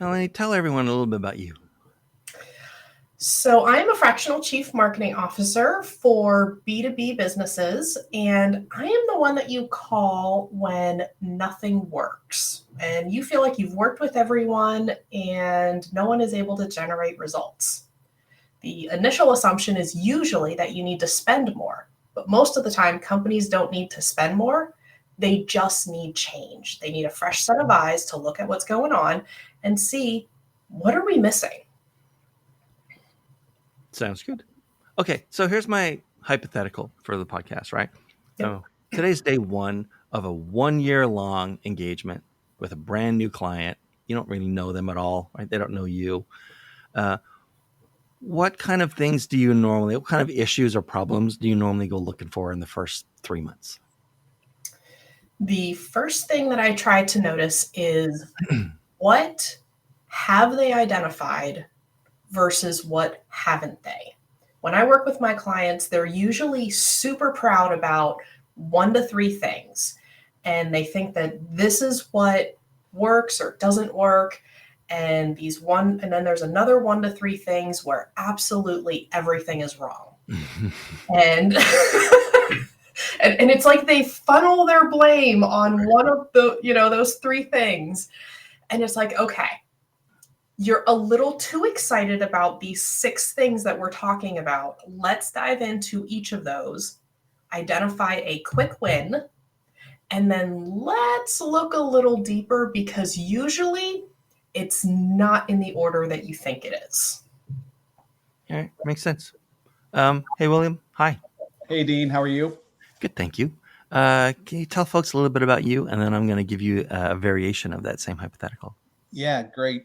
Melanie, tell everyone a little bit about you. So I'm a fractional chief marketing officer for B2B businesses, and I am the one that you call when nothing works and you feel like you've worked with everyone and no one is able to generate results. The initial assumption is usually that you need to spend more, but most of the time companies don't need to spend more. They just need change. They need a fresh set of eyes to look at what's going on and see, what are we missing? Sounds good. Okay, so here's my hypothetical for the podcast, right? Yep. So today's day one of a 1 year long engagement with a brand new client. You don't really know them at all, right? They don't know you. What kind of things what kind of issues or problems do you normally go looking for in the first 3 months? The first thing that I try to notice is what have they identified versus what haven't they? When I work with my clients, they're usually super proud about 1 to 3 things. And they think that this is what works or doesn't work. And then there's another 1 to 3 things where absolutely everything is wrong. And and it's like they funnel their blame on one of those 3 things. And it's like, okay, you're a little too excited about these 6 things that we're talking about. Let's dive into each of those, identify a quick win, and then let's look a little deeper, because usually it's not in the order that you think it is. All right, makes sense. Hey, William. Hi. Hey, Dean. How are you? Good, thank you. Can you tell folks a little bit about you, and then I'm going to give you a variation of that same hypothetical. Yeah, great.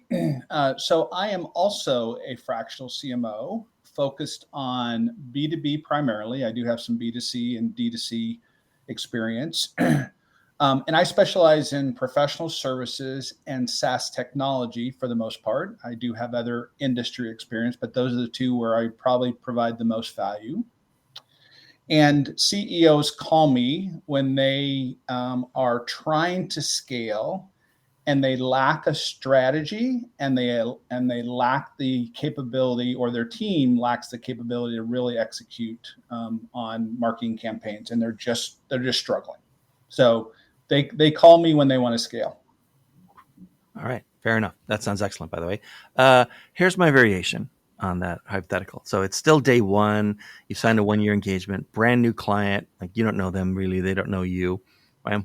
So I am also a fractional CMO focused on B2B primarily. I do have some B2C and D2C experience. And I specialize in professional services and SaaS technology for the most part. I do have other industry experience, but those are the 2 where I probably provide the most value. And CEOs call me when they are trying to scale and they lack a strategy and they lack the capability, or their team lacks the capability to really execute on marketing campaigns, and they're just struggling. So they call me when they want to scale. All right, fair enough. That sounds excellent, by the way. Here's my variation on that hypothetical. So it's still day one. You signed a 1 year engagement, brand new client. Like, you don't know them really. They don't know you. Right?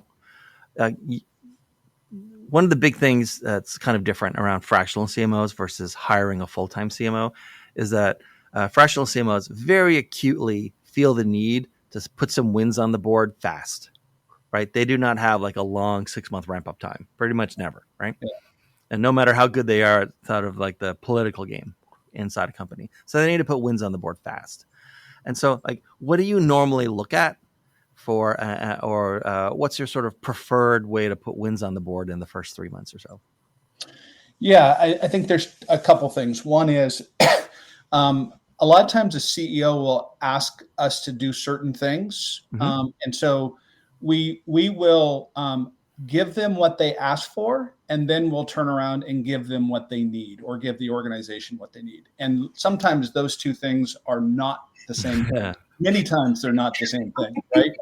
One of the big things that's kind of different around fractional CMOs versus hiring a full-time CMO is that fractional CMOs very acutely feel the need to put some wins on the board fast, right? They do not have like a long 6-month ramp-up time, pretty much never, right? Yeah. And no matter how good they are, it's out of like the political game inside a company. So they need to put wins on the board fast. And so, like, what do you normally look at for, what's your sort of preferred way to put wins on the board in the first 3 months or so? Yeah, I think there's a couple things. One is a lot of times a CEO will ask us to do certain things. Mm-hmm. And so we will give them what they ask for, and then we'll turn around and give them what they need, or give the organization what they need. And sometimes those 2 things are not the same thing. Many times they're not the same thing, right?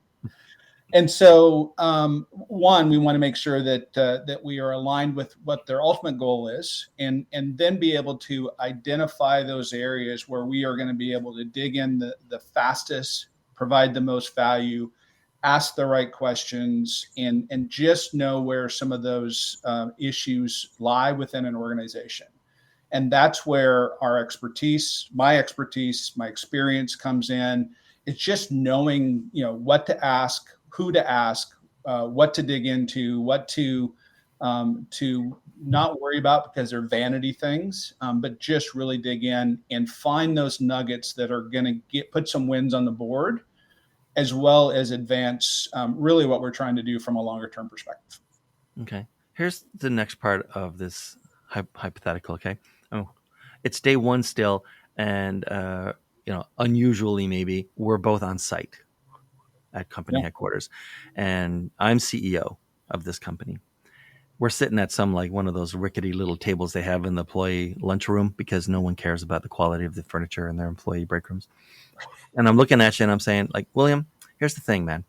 And so, one, we want to make sure that we are aligned with what their ultimate goal is, and then be able to identify those areas where we are going to be able to dig in the fastest, provide the most value, ask the right questions, and just know where some of those issues lie within an organization. And that's where our expertise, my experience comes in. It's just knowing, what to ask, who to ask, what to dig into, what to not worry about because they're vanity things, but just really dig in and find those nuggets that are going to put some wins on the board, as well as advance really what we're trying to do from a longer term perspective. Okay. Here's the next part of this hypothetical. Okay. It's day one still. And, unusually maybe we're both on site at company headquarters, and I'm CEO of this company. we're sitting at some like one of those rickety little tables they have in the employee lunchroom because no one cares about the quality of the furniture in their employee break rooms. And I'm looking at you and I'm saying, like, William, here's the thing, man.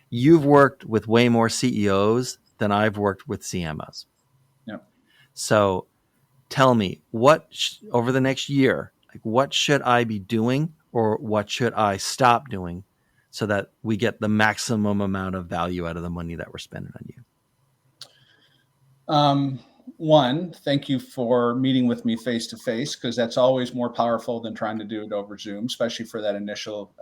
You've worked with way more CEOs than I've worked with CMOs. Yeah. So tell me, over the next year, like, what should I be doing or what should I stop doing so that we get the maximum amount of value out of the money that we're spending on you? One, thank you for meeting with me face to face, because that's always more powerful than trying to do it over Zoom, especially for that initial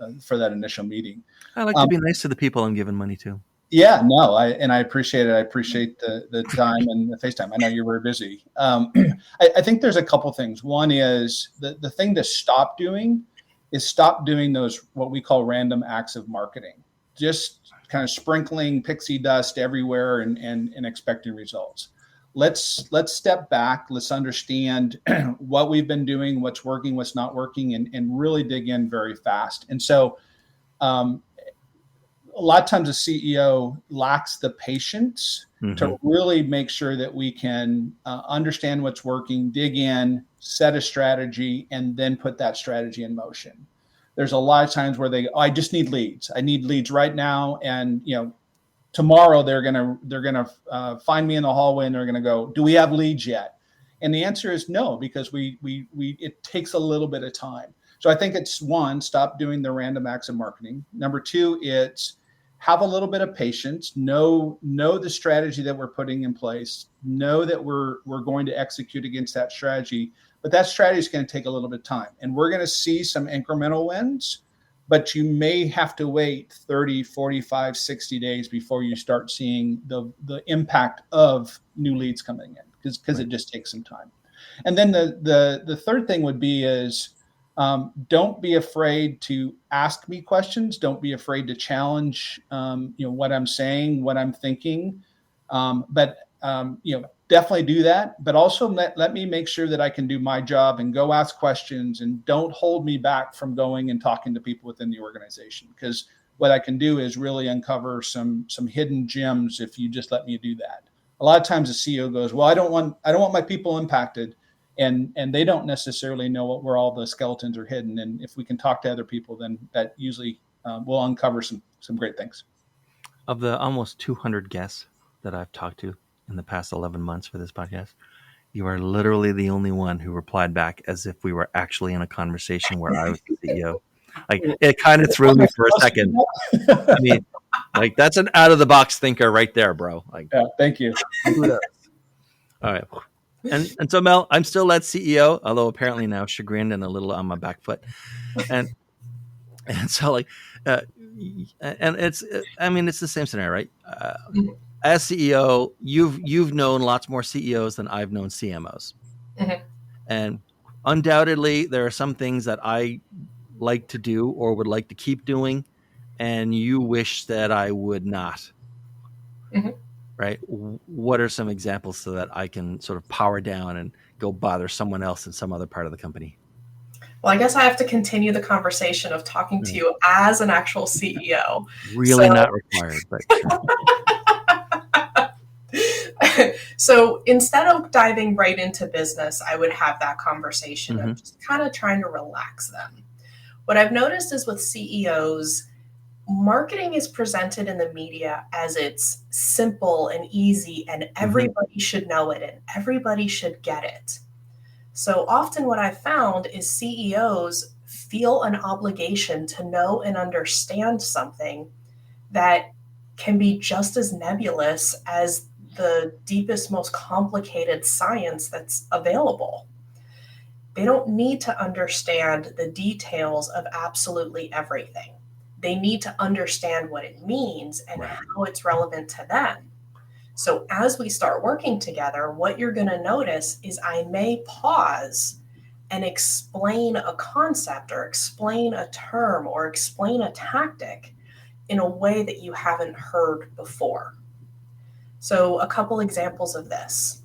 meeting. I like to be nice to the people I'm giving money to. Yeah, no, I appreciate it. I appreciate the time and the FaceTime. I know you're very busy. I think there's a couple things. One is the thing to stop doing those what we call random acts of marketing. Just kind of sprinkling pixie dust everywhere and expecting results. Let's step back. Let's understand what we've been doing, what's working, what's not working, and really dig in very fast. And so a lot of times a CEO lacks the patience to really make sure that we can understand what's working, dig in, set a strategy, and then put that strategy in motion. There's a lot of times where I just need leads. I need leads right now. And, tomorrow they're going to find me in the hallway and they're going to go, do we have leads yet? And the answer is no, because it takes a little bit of time. So I think it's one, stop doing the random acts of marketing. Number two, it's have a little bit of patience, know the strategy that we're putting in place, know that we're going to execute against that strategy, but that strategy is going to take a little bit of time. And we're going to see some incremental wins, but you may have to wait 30, 45, 60 days before you start seeing the impact of new leads coming in, because it just takes some time. And then the third thing would be is don't be afraid to ask me questions. Don't be afraid to challenge what I'm saying, what I'm thinking. But definitely do that. But also let me make sure that I can do my job and go ask questions, and don't hold me back from going and talking to people within the organization. Because what I can do is really uncover some hidden gems if you just let me do that. A lot of times the CEO goes, well, I don't want my people impacted. And they don't necessarily know where all the skeletons are hidden. And if we can talk to other people, then that usually will uncover some great things. Of the almost 200 guests that I've talked to in the past 11 months for this podcast, you are literally the only one who replied back as if we were actually in a conversation where I was the CEO. Like, it kind of threw me for a second. I mean, like, that's an out of the box thinker right there, bro. Like, yeah, thank you. All right. And so, Mel, I'm still that CEO, although apparently now chagrined and a little on my back foot. And so, like, and it's the same scenario, right? As CEO, you've known lots more CEOs than I've known CMOs. Mm-hmm. And undoubtedly, there are some things that I like to do or would like to keep doing, and you wish that I would not. Mm-hmm. Right? What are some examples so that I can sort of power down and go bother someone else in some other part of the company? Well, I guess I have to continue the conversation of talking to you as an actual CEO. Really not required, but. So instead of diving right into business, I would have that conversation of just kind of trying to relax them. What I've noticed is with CEOs, marketing is presented in the media as it's simple and easy and everybody should know it and everybody should get it. So often what I've found is CEOs feel an obligation to know and understand something that can be just as nebulous as the deepest, most complicated science that's available. They don't need to understand the details of absolutely everything. They need to understand what it means and how it's relevant to them. So as we start working together, what you're going to notice is I may pause and explain a concept or explain a term or explain a tactic in a way that you haven't heard before. So a couple examples of this.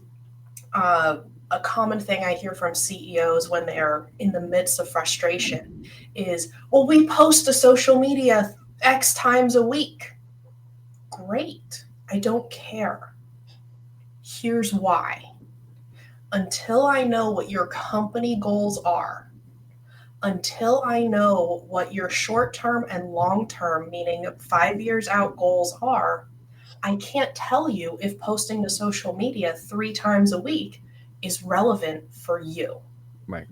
A common thing I hear from CEOs when they're in the midst of frustration is, well, we post to social media X times a week. Great. I don't care. Here's why. Until I know what your company goals are, until I know what your short-term and long-term, meaning 5 years out goals are, I can't tell you if posting to social media 3 times a week is relevant for you. Right.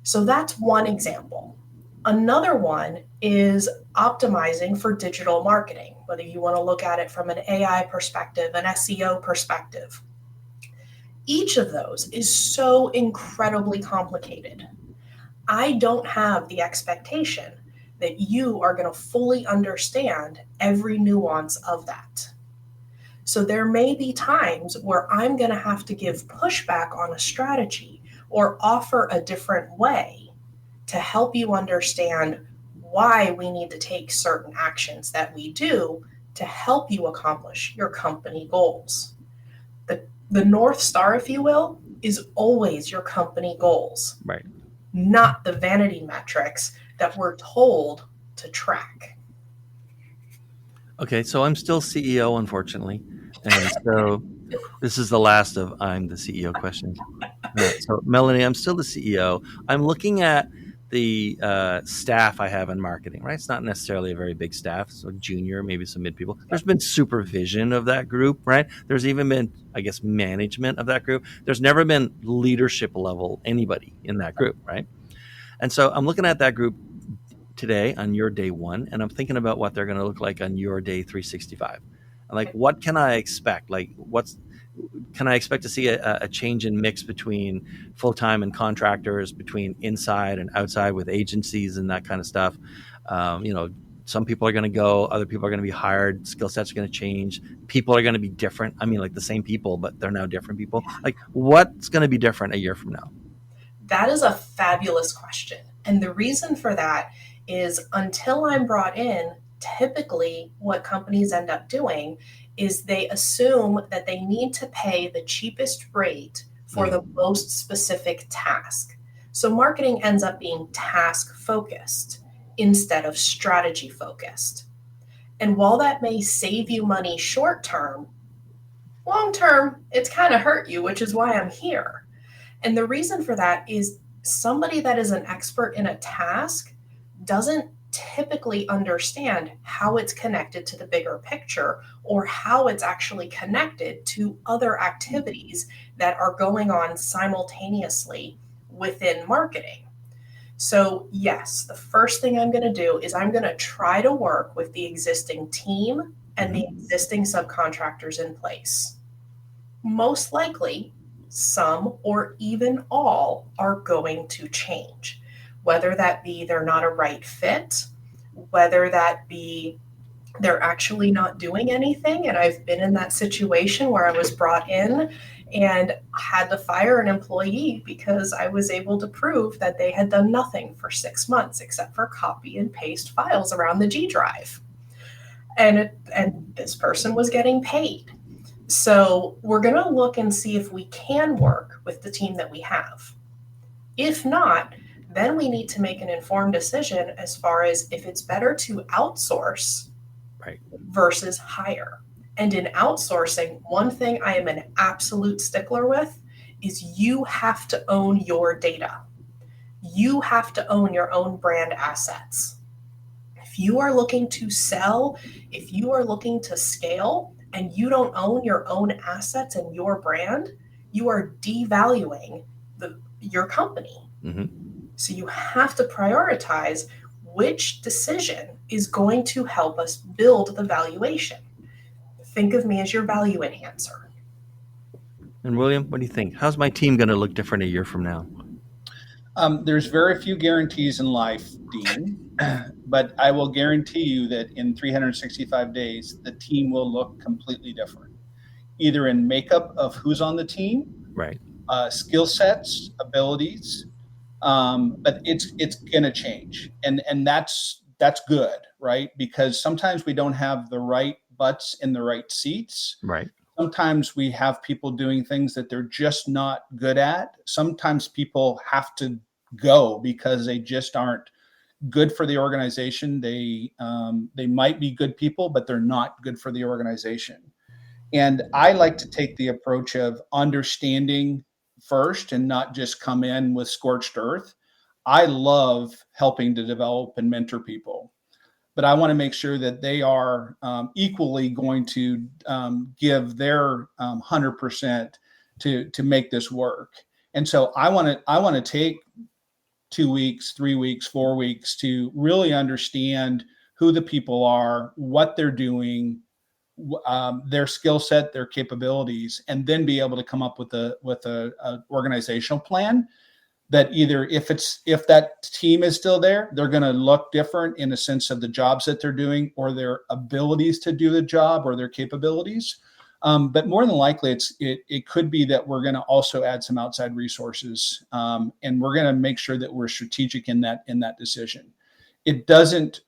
So that's one example. Another one is optimizing for digital marketing, whether you want to look at it from an AI perspective, an SEO perspective. Each of those is so incredibly complicated. I don't have the expectation that you are going to fully understand every nuance of that. So there may be times where I'm going to have to give pushback on a strategy or offer a different way to help you understand why we need to take certain actions that we do to help you accomplish your company goals. The North Star, if you will, is always your company goals, Right. not the vanity metrics that we're told to track. Okay, so I'm still CEO, unfortunately, and so this is the last of I'm the CEO questions. So, Melanie, I'm still the CEO. I'm looking at the staff I have in marketing, right? It's not necessarily a very big staff, so junior, maybe some mid people. There's been supervision of that group, right? There's even been, I guess, management of that group. There's never been leadership level anybody in that group, right? And so I'm looking at that group today on your day one, and I'm thinking about what they're going to look like on your day 365. And like, what can I expect? Like, can I expect to see a change in mix between full-time and contractors, between inside and outside with agencies and that kind of stuff? Some people are going to go, other people are going to be hired, skill sets are going to change, people are going to be different. I mean, like the same people, but they're now different people. Like, what's going to be different a year from now? That is a fabulous question. And the reason for that is until I'm brought in, typically what companies end up doing is they assume that they need to pay the cheapest rate for the most specific task. So marketing ends up being task focused instead of strategy focused. And while that may save you money short term, long term, it's kind of hurt you, which is why I'm here. And the reason for that is somebody that is an expert in a task doesn't typically understand how it's connected to the bigger picture or how it's actually connected to other activities that are going on simultaneously within marketing. So, yes, the first thing I'm going to do is I'm going to try to work with the existing team and the existing subcontractors in place. Most likely, some or even all are going to change, whether that be they're not a right fit, whether that be they're actually not doing anything. And I've been in that situation where I was brought in and had to fire an employee because I was able to prove that they had done nothing for 6 months except for copy and paste files around the G drive. And this person was getting paid. So we're going to look and see if we can work with the team that we have. If not, then we need to make an informed decision as far as if it's better to outsource versus hire. And in outsourcing, one thing I am an absolute stickler with is you have to own your data. You have to own your own brand assets. If you are looking to sell, if you are looking to scale, and you don't own your own assets and your brand, you are devaluing your company. So you have to prioritize which decision is going to help us build the valuation. Think of me as your value enhancer. And William, what do you think? How's my team going to look different a year from now? There's very few guarantees in life, Dean, but I will guarantee you that in 365 days, the team will look completely different, either in makeup of who's on the team, right, skill sets, abilities, but it's going to change, and that's good, right? Because sometimes we don't have the right butts in the right seats. Right. Sometimes we have people doing things that they're just not good at. Sometimes people have to go because they just aren't good for the organization. They might be good people, but they're not good for the organization. And I like to take the approach of understanding first and not just come in with scorched earth. I love helping to develop and mentor people, but I want to make sure that they are equally going to give their 100% to make this work. And so I want to take 2 weeks, 3 weeks, 4 weeks to really understand who the people are, what they're doing, their skill set, their capabilities, and then be able to come up with a organizational plan that either if that team is still there, they're going to look different in a sense of the jobs that they're doing or their abilities to do the job or their capabilities. But more than likely, it could be that we're going to also add some outside resources, and we're going to make sure that we're strategic in that decision. It doesn't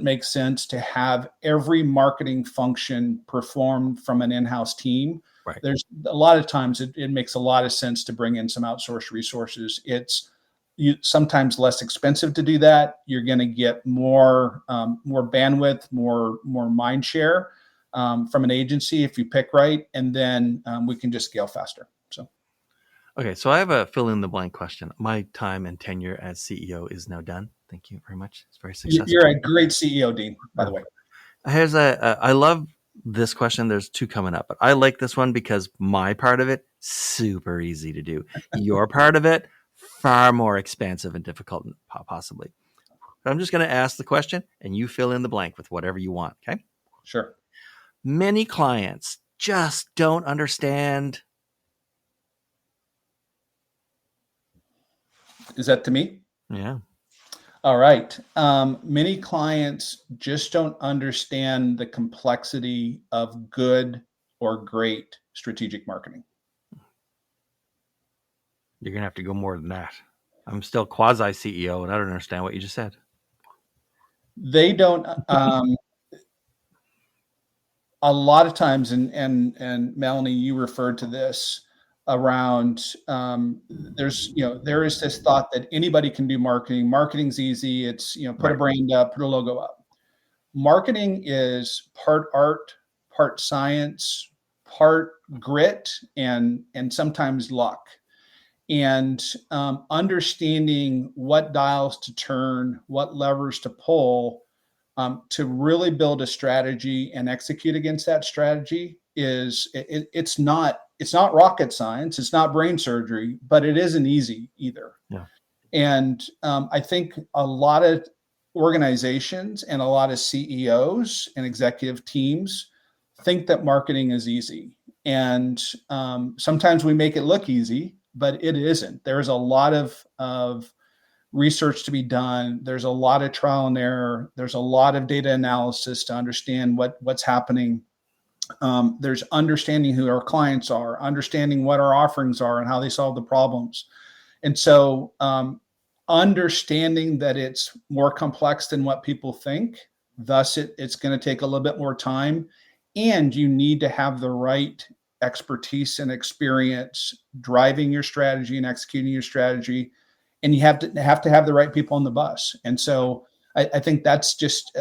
make sense to have every marketing function performed from an in-house team. Right. There's a lot of times it makes a lot of sense to bring in some outsourced resources. It's sometimes less expensive to do that. You're going to get more bandwidth, more mind share from an agency if you pick right, and then we can just scale faster. So. Okay, so I have a fill in the blank question. My time and tenure as CEO is now done. Thank you very much. It's very successful. You're a great CEO, Dean, by the way. I love this question. There's two coming up, but I like this one because my part of it, super easy to do. Your part of it, far more expansive and difficult, possibly. But I'm just going to ask the question and you fill in the blank with whatever you want. Okay. Sure. Many clients just don't understand. Is that to me? Yeah. All right. Many clients just don't understand the complexity of good or great strategic marketing. You're going to have to go more than that. I'm still quasi CEO and I don't understand what you just said. They don't. A lot of times, and Melanie, you referred to this around there is this thought that anybody can do marketing. Marketing's easy. It's put a brand up, put a logo up. Marketing is part art, part science, part grit, and sometimes luck. And understanding what dials to turn, what levers to pull, to really build a strategy and execute against that strategy it's not rocket science, it's not brain surgery, but it isn't easy either. Yeah. And I think a lot of organizations and a lot of CEOs and executive teams think that marketing is easy. And sometimes we make it look easy, but it isn't. There's a lot of research to be done. There's a lot of trial and error. There's a lot of data analysis to understand what's happening. There's understanding who our clients are, understanding what our offerings are and how they solve the problems. And so understanding that it's more complex than what people think, thus it's going to take a little bit more time. And you need to have the right expertise and experience driving your strategy and executing your strategy. And you have to have the right people on the bus. And so I think that's just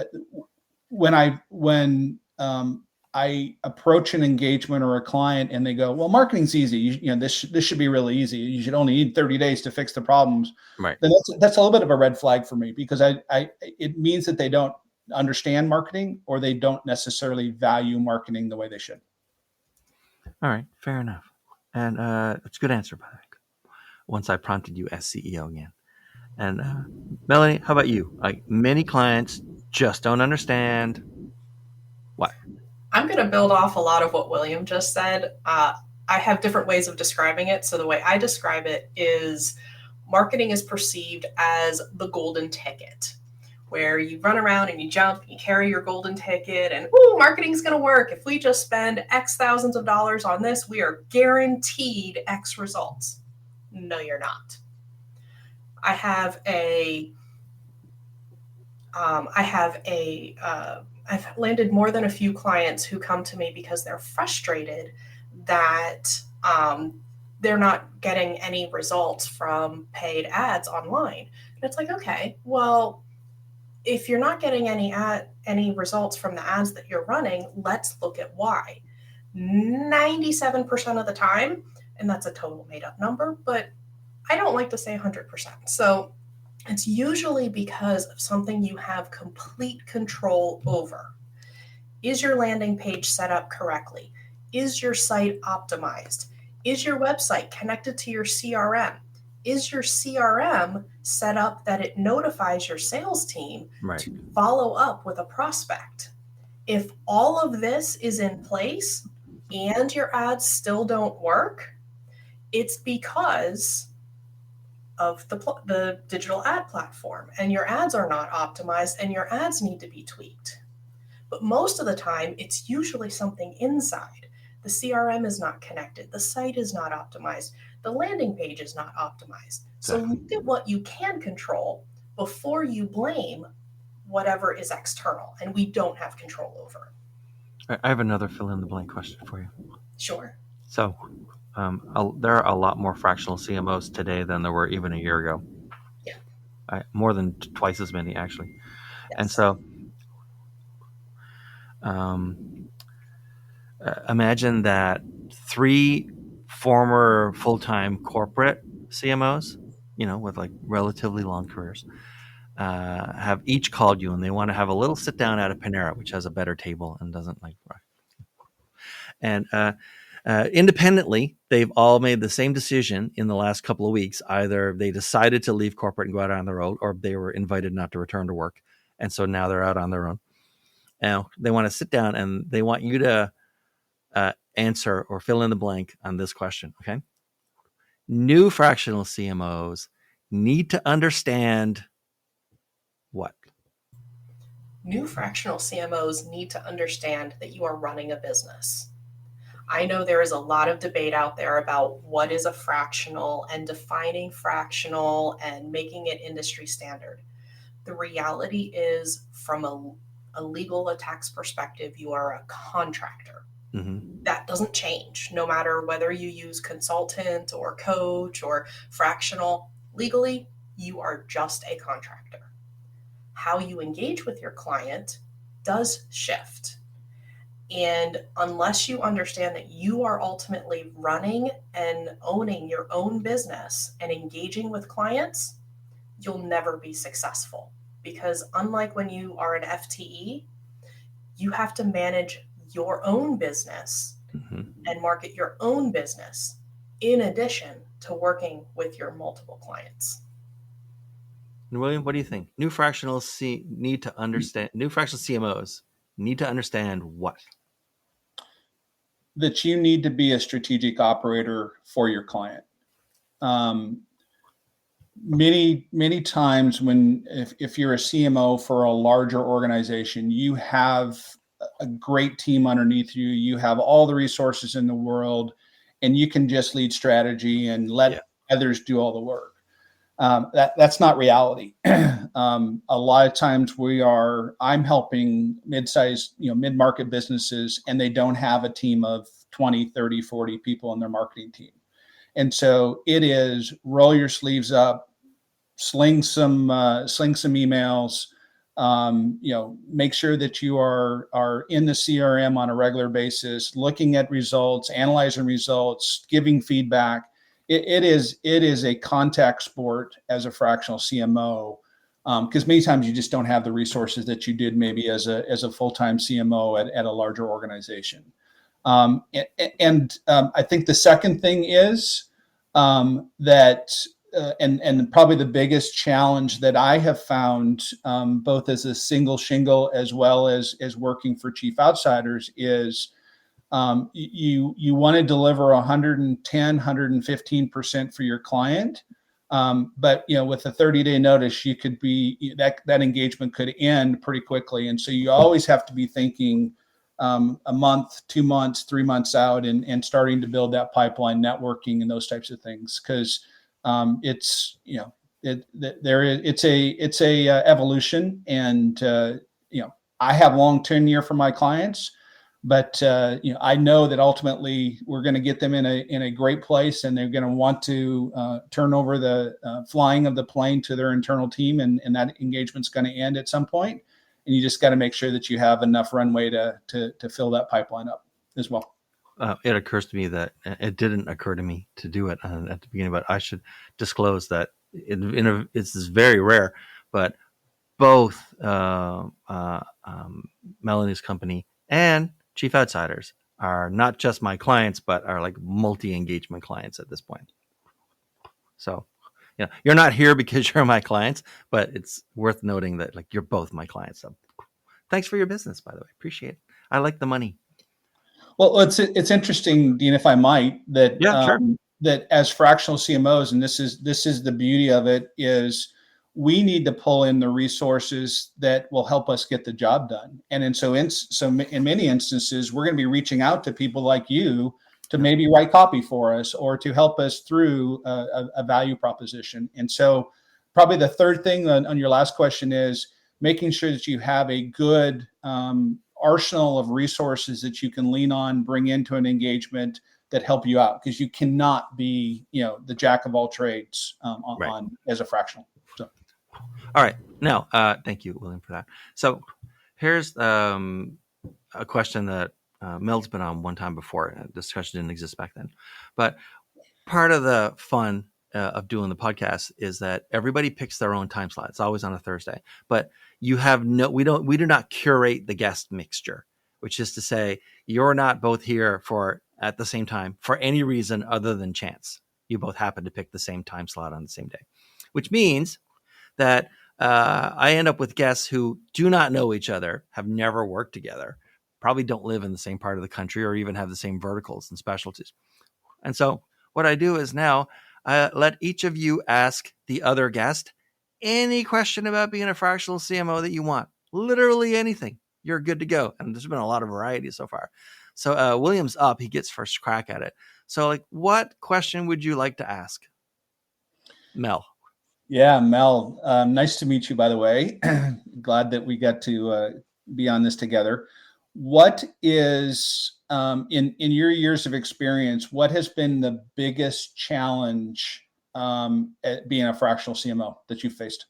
when I approach an engagement or a client and they go, well, marketing's easy. This should be really easy. You should only need 30 days to fix the problems. Right. Then that's a little bit of a red flag for me, because it means that they don't understand marketing or they don't necessarily value marketing the way they should. All right. Fair enough. And it's a good answer, by the way. Once I prompted you as CEO again. And Melanie, how about you? Like, many clients just don't understand what? I'm going to build off a lot of what William just said. I have different ways of describing it. So the way I describe it is marketing is perceived as the golden ticket, where you run around and you jump, and you carry your golden ticket, and marketing's going to work. If we just spend X thousands of dollars on this, we are guaranteed X results. No, you're not. I've landed more than a few clients who come to me because they're frustrated that they're not getting any results from paid ads online. And it's like, okay, well, if you're not getting any results from the ads that you're running, let's look at why. 97% of the time, and that's a total made up number, but I don't like to say 100%. So it's usually because of something you have complete control over. Is your landing page set up correctly? Is your site optimized? Is your website connected to your CRM? Is your CRM set up that it notifies your sales team to follow up with a prospect? If all of this is in place and your ads still don't work, it's because of the digital ad platform, and your ads are not optimized and your ads need to be tweaked. But most of the time, it's usually something inside. The CRM is not connected, the site is not optimized, the landing page is not optimized. So look at what you can control before you blame whatever is external and we don't have control over. I have another fill in the blank question for you. Sure. So there are a lot more fractional CMOs today than there were even a year ago. Yeah. More than twice as many, actually. Yes. And so imagine that 3 former full-time corporate CMOs, with like relatively long careers, have each called you and they want to have a little sit down at a Panera, which has a better table and doesn't like. And independently, they've all made the same decision in the last couple of weeks. Either they decided to leave corporate and go out on their own, or they were invited not to return to work. And so now they're out on their own. Now they want to sit down and they want you to answer or fill in the blank on this question. Okay. New fractional CMOs need to understand what? New fractional CMOs need to understand that you are running a business. I know there is a lot of debate out there about what is a fractional and defining fractional and making it industry standard. The reality is, from a legal, a tax perspective, you are a contractor. Mm-hmm. That doesn't change no matter whether you use consultant or coach or fractional. Legally, you are just a contractor. How you engage with your client does shift. And unless you understand that you are ultimately running and owning your own business and engaging with clients, you'll never be successful. Because unlike when you are an FTE, you have to manage your own business and market your own business in addition to working with your multiple clients. And William, what do you think? New fractional CMOs need to understand what? That you need to be a strategic operator for your client. Many times if you're a CMO for a larger organization, you have a great team underneath you. You have all the resources in the world, and you can just lead strategy and let others do all the work. That's not reality. A lot of times I'm helping mid-market businesses, and they don't have a team of 20, 30, 40 people in their marketing team. And so it is roll your sleeves up, sling some emails, make sure that you are in the CRM on a regular basis, looking at results, analyzing results, giving feedback. It is a contact sport as a fractional CMO, because many times you just don't have the resources that you did maybe as a full-time CMO at a larger organization. And I think the second thing is that and probably the biggest challenge that I have found, both as a single shingle as well as working for Chief Outsiders, is you want to deliver 110, 115% for your client. But with a 30-day notice, you could be that engagement could end pretty quickly. And so you always have to be thinking a month, 2 months, 3 months out, and starting to build that pipeline, networking, and those types of things. Because it's a evolution, and I have long tenure for my clients. But I know that ultimately we're going to get them in a great place, and they're going to want to turn over the flying of the plane to their internal team, and that engagement's going to end at some point. And you just got to make sure that you have enough runway to fill that pipeline up as well. it occurs to me that it didn't occur to me to do it at the beginning, but I should disclose that it's very rare, but both Melanie's company and Chief Outsiders are not just my clients, but are like multi-engagement clients at this point. So, you're not here because you're my clients, but it's worth noting that like you're both my clients. So, thanks for your business, by the way. Appreciate it. I like the money. Well, it's interesting, Dean, if I might, that Yeah, sure. that as fractional CMOs, and this is the beauty of it, is we need to pull in the resources that will help us get the job done. And in many instances, we're going to be reaching out to people like you to maybe write copy for us or to help us through a value proposition. And so probably the third thing on your last question is making sure that you have a good arsenal of resources that you can lean on, bring into an engagement that help you out, because you cannot be, the jack of all trades on as a fractional. So, all right. Now, thank you, William, for that. So here's a question that Mel's been on one time before. Discussion didn't exist back then, but part of the fun of doing the podcast is that everybody picks their own time slot. It's always on a Thursday, but we do not curate the guest mixture, which is to say you're not both here at the same time for any reason other than chance. You both happen to pick the same time slot on the same day, which means that I end up with guests who do not know each other, have never worked together, probably don't live in the same part of the country or even have the same verticals and specialties. And so what I do is now let each of you ask the other guest any question about being a fractional CMO that you want. Literally anything. You're good to go. And there's been a lot of variety so far. So William's up. He gets first crack at it. So what question would you like to ask? Mel. Yeah, Mel, nice to meet you, by the way. Glad that we got to be on this together. What is, in your years of experience, what has been the biggest challenge at being a fractional CMO that you've faced?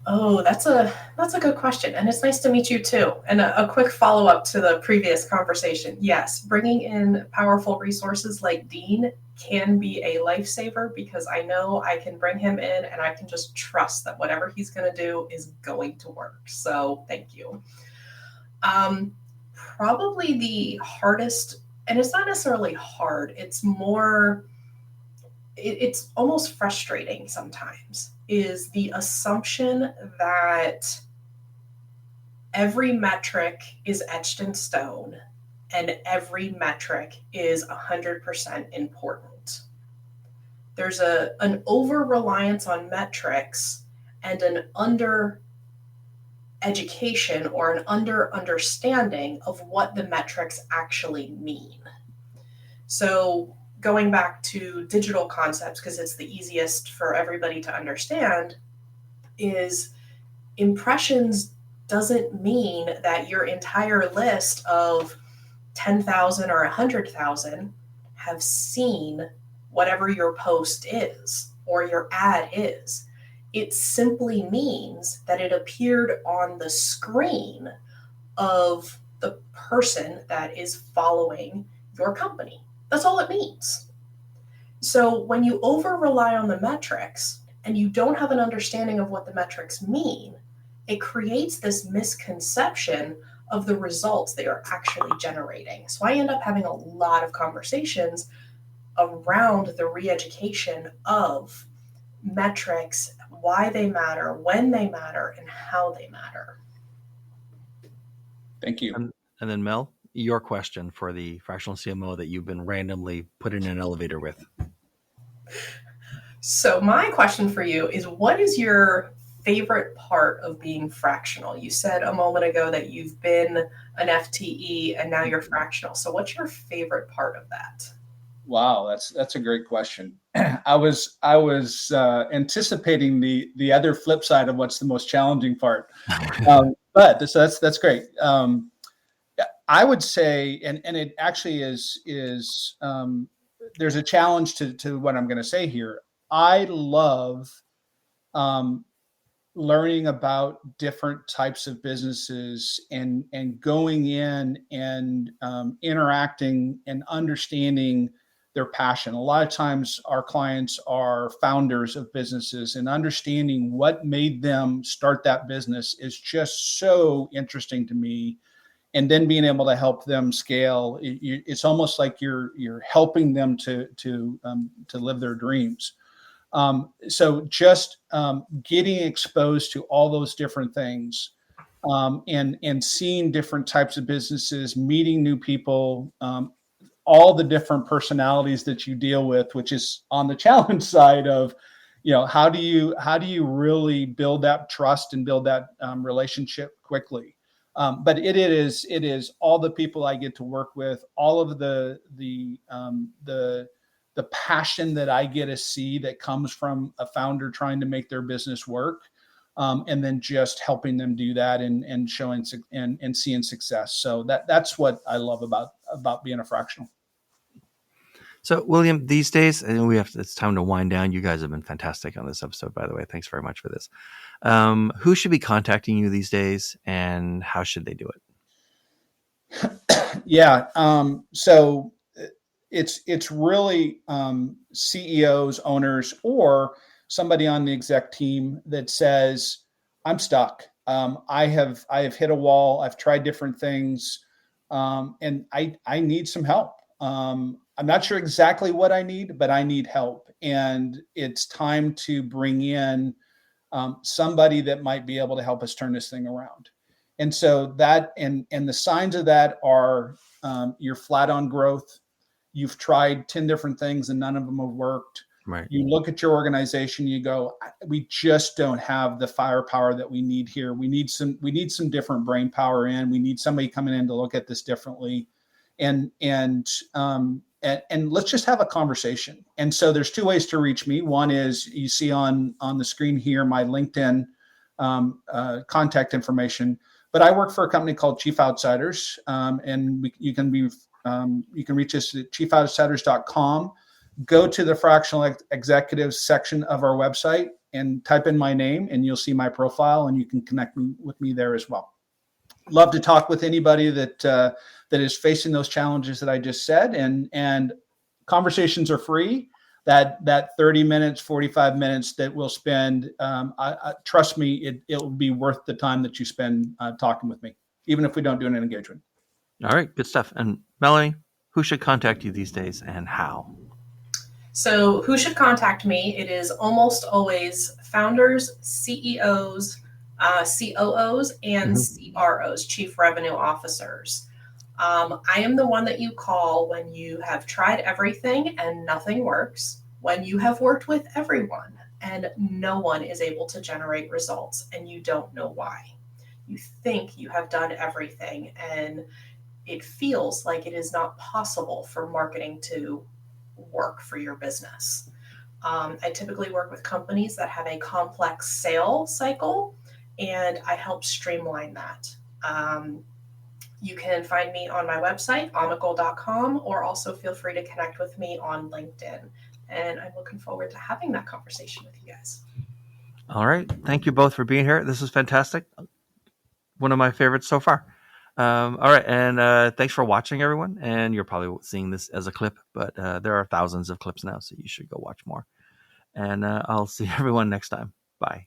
Oh, that's a good question, and it's nice to meet you too. And a quick follow up to the previous conversation. Yes, bringing in powerful resources like Dean can be a lifesaver, because I know I can bring him in and I can just trust that whatever he's going to do is going to work. So thank you. Probably the hardest, and it's not necessarily hard. It's more. It's almost frustrating sometimes, is the assumption that every metric is etched in stone and every metric is 100% important. There's an over reliance on metrics and an under education or an under understanding of what the metrics actually mean. So going back to digital concepts, because it's the easiest for everybody to understand, is impressions doesn't mean that your entire list of 10,000 or 100,000 have seen whatever your post is or your ad is. It simply means that it appeared on the screen of the person that is following your company. That's all it means. So when you over rely on the metrics and you don't have an understanding of what the metrics mean, it creates this misconception of the results they are actually generating. So I end up having a lot of conversations around the re-education of metrics, why they matter, when they matter, and how they matter. Thank you. And then Mel, your question for the fractional CMO that you've been randomly put in an elevator with. So my question for you is, what is your favorite part of being fractional? You said a moment ago that you've been an FTE and now you're fractional. So what's your favorite part of that? Wow, that's a great question. I was anticipating the other flip side of what's the most challenging part, but that's great. I would say, and it actually is there's a challenge to what I'm going to say here. I love learning about different types of businesses and going in and interacting and understanding their passion. A lot of times our clients are founders of businesses, and understanding what made them start that business is just so interesting to me. And then being able to help them scale, it's almost like you're helping them to live their dreams. So just getting exposed to all those different things, and seeing different types of businesses, meeting new people, all the different personalities that you deal with, which is on the challenge side of, how do you really build that trust and build that relationship quickly. But it is all the people I get to work with, all of the passion that I get to see that comes from a founder trying to make their business work, and then just helping them do that and showing and seeing success. So that's what I love about being a fractional. So, William, these days, and it's time to wind down. You guys have been fantastic on this episode, by the way. Thanks very much for this. Who should be contacting you these days, and how should they do it? Yeah. So it's really CEOs, owners, or somebody on the exec team that says, I'm stuck. I have hit a wall. I've tried different things, and I need some help. I'm not sure exactly what I need, but I need help. And it's time to bring in somebody that might be able to help us turn this thing around. And so that, and the signs of that are you're flat on growth. You've tried 10 different things and none of them have worked. Right. You look at your organization, you go, we just don't have the firepower that we need here. We need some different brain power in. We need somebody coming in to look at this differently. And let's just have a conversation. And so there's two ways to reach me. One is you see on the screen here, my LinkedIn contact information, but I work for a company called Chief Outsiders. And you can reach us at chiefoutsiders.com. Go to the fractional executives section of our website and type in my name, and you'll see my profile, and you can connect with me there as well. Love to talk with anybody that is facing those challenges that I just said, and conversations are free. That 30 minutes, 45 minutes that we'll spend, trust me, it will be worth the time that you spend talking with me, even if we don't do an engagement. All right, good stuff. And Melanie, who should contact you these days and how? So who should contact me? It is almost always founders, CEOs, COOs, and CROs, Chief Revenue Officers. I am the one that you call when you have tried everything and nothing works, when you have worked with everyone and no one is able to generate results and you don't know why. You think you have done everything and it feels like it is not possible for marketing to work for your business. I typically work with companies that have a complex sales cycle, and I help streamline that. You can find me on my website, omical.com, or also feel free to connect with me on LinkedIn. And I'm looking forward to having that conversation with you guys. All right. Thank you both for being here. This was fantastic. One of my favorites so far. All right. And thanks for watching, everyone. And you're probably seeing this as a clip, but there are thousands of clips now, so you should go watch more. And I'll see everyone next time. Bye.